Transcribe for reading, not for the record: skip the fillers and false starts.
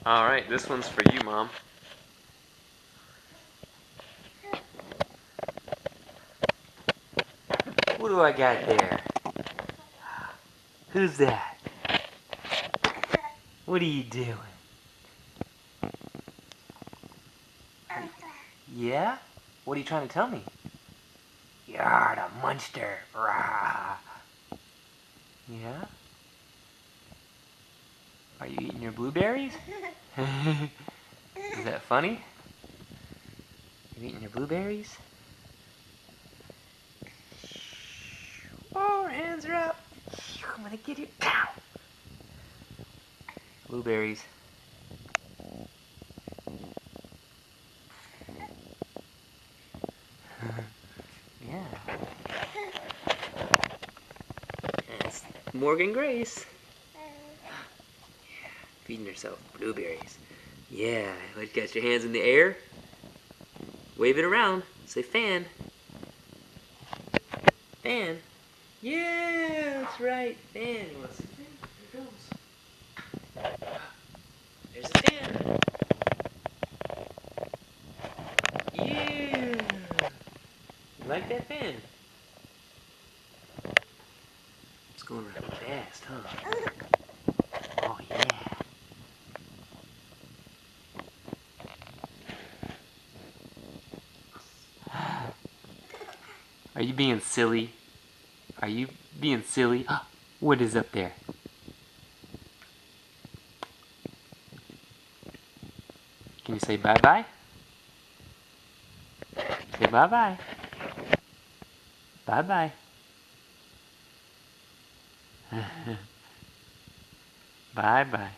Alright, this one's for you, Mom. What do I got there? Who's that? What are you doing? Yeah? What are you trying to tell me? You're the monster. Rah. Yeah? Are you eating your blueberries? Is that funny? You eating your blueberries? Oh, hands are up. I'm gonna get you. Pow! Blueberries. Yeah. That's Morgan Grace. Feeding herself blueberries. Yeah, like got your hands in the air. Wave it around. Say fan. Fan. Yeah, that's right. Fan. You want to say fan? Here it goes. There's a fan. Yeah. You like that fan? It's going around fast, huh? Oh, yeah. Are you being silly? Are you being silly? What is up there? Can you say bye-bye? Say bye-bye. Bye-bye. Bye-bye.